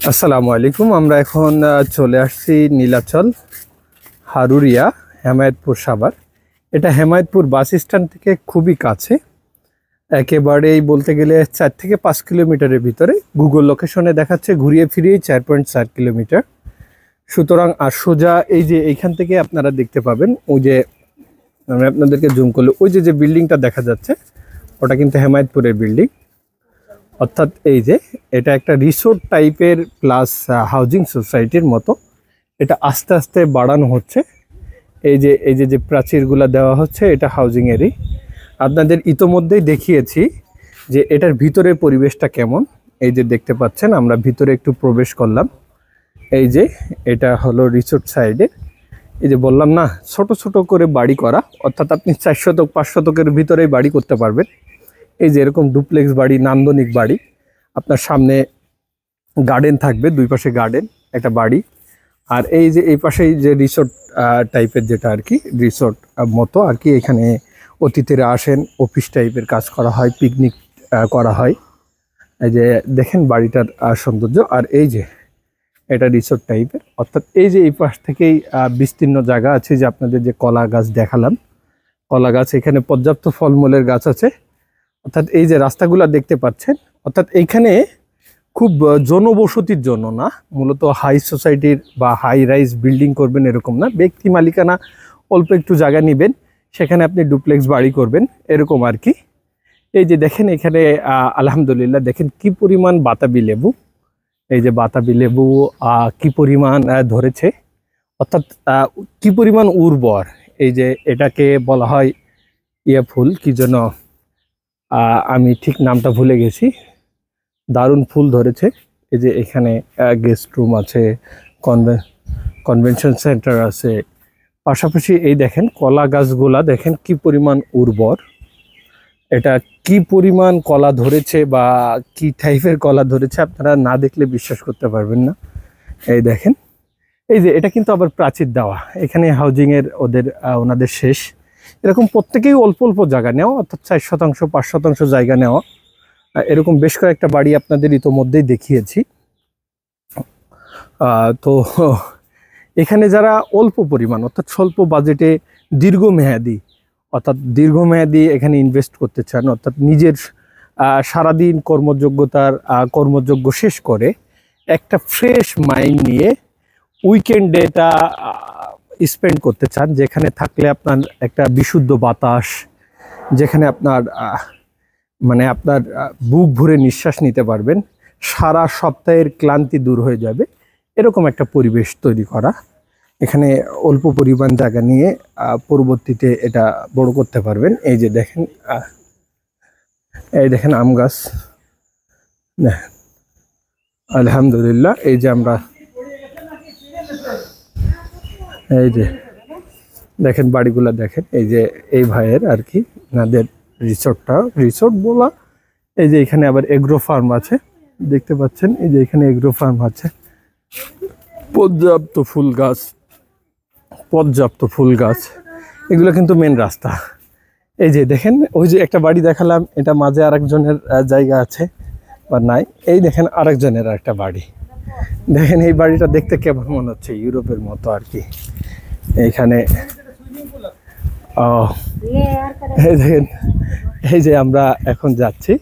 আসসালামু আলাইকুম। আমরা এখন চলে আসছি নীলাচল হারুরিয়া হেমায়েতপুর সাভার। এটা হেমায়েতপুর বাস স্ট্যান্ড থেকে খুবই কাছে, একেবারেই বলতে গেলে 4 থেকে 5 কিলোমিটারের ভিতরে। গুগল লোকেশনে দেখাচ্ছে ঘুরিয়ে ফিরিয়ে 4.4 কিলোমিটার। সুতরাং আর সোজা এই যে এইখান থেকে আপনারা দেখতে পাবেন, ওই যে আমি আপনাদেরকে জুম করলে ওই যে বিল্ডিংটা দেখা যাচ্ছে, ওটা কিন্তু হেমায়েতপুরের বিল্ডিং। অর্থাৎ এই যে এটা একটা রিসোর্ট টাইপের প্লাস হাউজিং সোসাইটির মতো। এটা আস্তে আস্তে বাড়ানো হচ্ছে। এই যে প্রাচীরগুলো দেওয়া হচ্ছে, এটা হাউজিং এরই। আপনাদের ইতোমধ্যেই দেখিয়েছি যে এটার ভিতরের পরিবেশটা কেমন। এই যে দেখতে পাচ্ছেন, আমরা ভিতরে একটু প্রবেশ করলাম। এই যে এটা হলো রিসোর্ট সাইডে। এই যে বললাম না, ছোট ছোট করে বাড়ি করা, অর্থাৎ আপনি 4 শতক 5 শতকের ভিতরেই বাড়ি করতে পারবেন। এই যে এরকম ডুপ্লেক্স বাড়ি, নান্দনিক বাড়ি। আপনার সামনে গার্ডেন থাকবে, দুই পাশে গার্ডেন, একটা বাড়ি। আর এই যে এই পাশেই যে রিসোর্ট টাইপের, যেটা আর কি রিসোর্ট মতো আর কি। এখানে অতিথিরা আসেন, অফিস টাইপের কাজ করা হয়, পিকনিক করা হয়। এই যে দেখেন বাড়িটার সৌন্দর্য। আর এই যে এটা রিসোর্ট টাইপের, অর্থাৎ এই যে এই পাশ থেকেই বিস্তীর্ণ জায়গা আছে। যে আপনাদের যে কলা গাছ দেখালাম, কলা গাছ, এখানে পর্যাপ্ত ফলমূলের গাছ আছে। অর্থাৎ এই যে রাস্তাগুলো দেখতে পাচ্ছেন, অর্থাৎ এইখানে খুব জনবসতির জন্য না, মূলত হাই সোসাইটির বা হাই রাইজ বিল্ডিং করবেন এরকম না। ব্যক্তি মালিকানা, অল্প একটু জায়গা নেবেন, সেখানে আপনি ডুপ্লেক্স বাড়ি করবেন এরকম আর কি। এই যে দেখেন এখানে আলহামদুলিল্লাহ, দেখেন কি পরিমাণ বাতাবি লেবু। এই যে বাতাবি লেবু কি পরিমাণ ধরেছে, অর্থাৎ কি পরিমাণ উর্বর। এই যে এটাকে বলা হয় ফুল কি যেন, আমি ঠিক নামটা ভুলে গেছি। দারুণ ফুল ধরেছে। এই যে এখানে গেস্ট রুম আছে, কনভেনশন সেন্টার আছে। পাশাপাশি এই দেখেন কলা গাছগুলা, দেখেন কি পরিমাণ উর্বর। এটা কি পরিমাণ কলা ধরেছে বা কি টাইপের কলা ধরেছে, আপনারা না দেখলে বিশ্বাস করতে পারবেন না। এই দেখেন, এই যে এটা কিন্তু আবার প্রাচীর দেওয়া। এখানে হাউজিংয়ের ওনাদের শেষ। এরকম প্রত্যেকেই অল্প অল্প জায়গা নেওয়া, অর্থাৎ 4 শতাংশ 5 শতাংশ জায়গা নেওয়া। এরকম বেশ কয়েকটা বাড়ি আপনাদের ইতোমধ্যেই দেখিয়েছি। তো এখানে যারা অল্প পরিমাণ, অর্থাৎ স্বল্প বাজেটে দীর্ঘমেয়াদী এখানে ইনভেস্ট করতে চান, অর্থাৎ নিজের সারাদিন কর্মযোগ্য শেষ করে একটা ফ্রেশ মাইন্ড নিয়ে উইকেন্ডেটা স্পেন্ড করতে চান, যেখানে থাকলে আপনার একটা বিশুদ্ধ বাতাস, যেখানে আপনার আপনার বুক ভরে নিঃশ্বাস নিতে পারবেন, সারা সপ্তাহের ক্লান্তি দূর হয়ে যাবে, এরকম একটা পরিবেশ তৈরি করা। এখানে অল্প পরিমাণ জায়গা নিয়ে পরবর্তীতে এটা বড় করতে পারবেন। এই যে দেখেন, এই দেখেন আম গাছ, আলহামদুলিল্লাহ। এই যে আমরা এই যে দেখেন বাড়িগুলা দেখেন, এই যে এই ভাইয়ের আর কি নাদের রিসোর্ট বলা। এই যে এখানে আবার এগ্রো ফার্ম আছে, দেখতে পাচ্ছেন। এই যে এখানে এগ্রো ফার্ম আছে, পর্যাপ্ত ফুল গাছ। এগুলো কিন্তু মেন রাস্তা। এই যে দেখেন, ওই যে একটা বাড়ি দেখালাম, এটা মাঝে আরেকজনের জায়গা আছে বা নাই। এই দেখেন আরেকজনের একটা বাড়ি। দেখেন এই বাড়িটা দেখতে কেমন মনে হচ্ছে, ইউরোপের মতো আর কি। এইখানে এই দেখেন, এই যে আমরা এখন যাচ্ছি,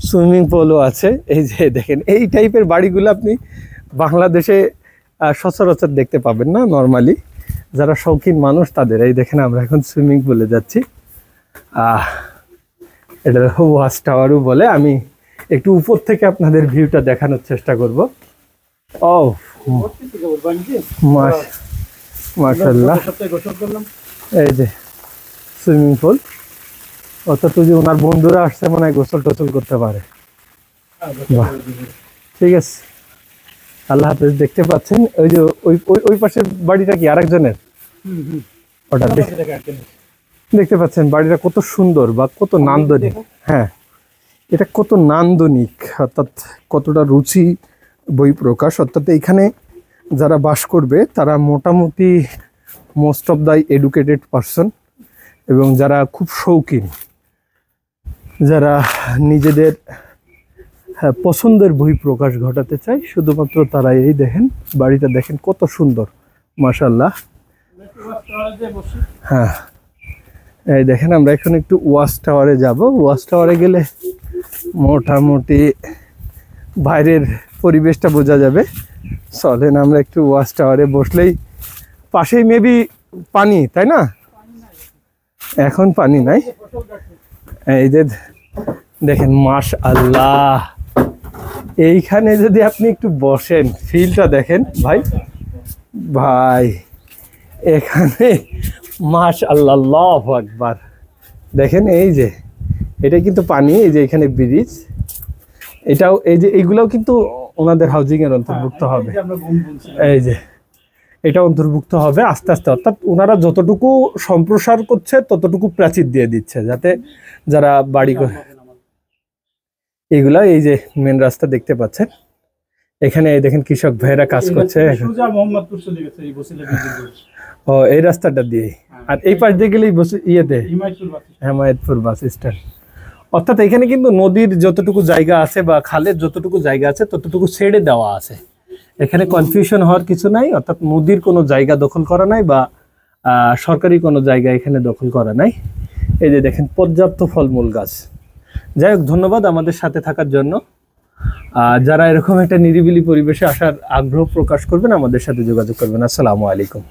সুইমিং পুলও আছে। এই যে দেখেন এই টাইপের বাড়িগুলো আপনি বাংলাদেশে সচরাচর দেখতে পাবেন না নর্মালি। যারা শৌখিন মানুষ তাদের। এই দেখেন আমরা এখন সুইমিং পুলে যাচ্ছি। এটা ওয়াচ টাওয়ারও বলে। আমি একটু উপর থেকে আপনাদের ভিউটা দেখানোর চেষ্টা করব। ও মাশাআল্লাহ, এই যে সুইমিং পুল, অর্থাৎ যে ওনার বন্ধুরা আসছে মনে হয় গোসল টোসল করতে পারে। ঠিক আছে, আল্লাহ হাফেজ। দেখতে পাচ্ছেন ওই যে ওই পাশের বাড়িটা কি আরেকজনের? ওটা দেখতে পাচ্ছেন বাড়িটা কত সুন্দর বা কত নান্দনিক। হ্যাঁ, এটা কত নান্দনিক, অর্থাৎ কতটা রুচি বই প্রকাশ। অর্থাৎ এইখানে যারা বাস করবে তারা মোটামুটি most of the educated person, এবং যারা খুব শৌখিন, যারা নিজেদের হ্যাঁ পছন্দের বই প্রকাশ ঘটাতে চায় শুধুমাত্র তারা। এই দেখেন বাড়িটা দেখেন কত সুন্দর মাশাআল্লাহ। হ্যাঁ এই দেখেন আমরা এখন একটু ওয়াচ টাওয়ারে যাব। ওয়াচ টাওয়ারে গেলে মোটামুটি বাইরের পরিবেশটা বোঝা যাবে। চলেন আমরা একটু ওয়াচ টাওয়ারে বসলেই, পাশেই মেবি পানি, তাই না? এখন পানি নাই। এই যে দেখেন মাশাআল্লাহ, এইখানে যদি আপনি একটু বসেন ফিলটা দেখেন ভাই ভাই, এখানে মাশাআল্লাহ আল্লাহু আকবার। দেখেন এই যে এটা কিন্তু পানি, এই যে এখানে ব্রিজ, এটাও এই যে এইগুলাও কিন্তু ওনাদের হাউজিং এর অন্তর্ভুক্ত হবে। এই যে এটা অন্তর্ভুক্ত হবে আস্তে আস্তে, অর্থাৎ ওনারা যতটুকু সম্প্রসার করছে ততটুকু প্রাচীর দিয়ে দিচ্ছে, যাতে যারা বাড়ি করে এগুলা, এই যে মেন রাস্তা দেখতে পাচ্ছেন, এখানে দেখেন কৃষক ভাইরা কাজ করছে। ও এই রাস্তাটা দিয়ে, আর এই পাশ দিয়ে গেলেই ইয়েতে হেমায়েতপুর বাস স্ট্যান্ড। অর্থাৎ এখানে কিন্তু নদীর যতটুকু জায়গা আছে বা খালের যতটুকু জায়গা আছে ততটুকু ছেড়ে দেওয়া আছে। এখানে কনফিউশন হওয়ার কিছু নাই, অর্থাৎ নদীর কোনো জায়গা দখল করা নাই বা সরকারি কোনো জায়গা এখানে দখল করা নাই। এই যে দেখেন পর্যাপ্ত ফলমূল গাছ। যাই হোক, ধন্যবাদ আমাদের সাথে থাকার জন্য। যারা এরকম একটা নিরিবিলি পরিবেশে আসার আগ্রহ প্রকাশ করবেন আমাদের সাথে যোগাযোগ করবেন। আসসালামু আলাইকুম।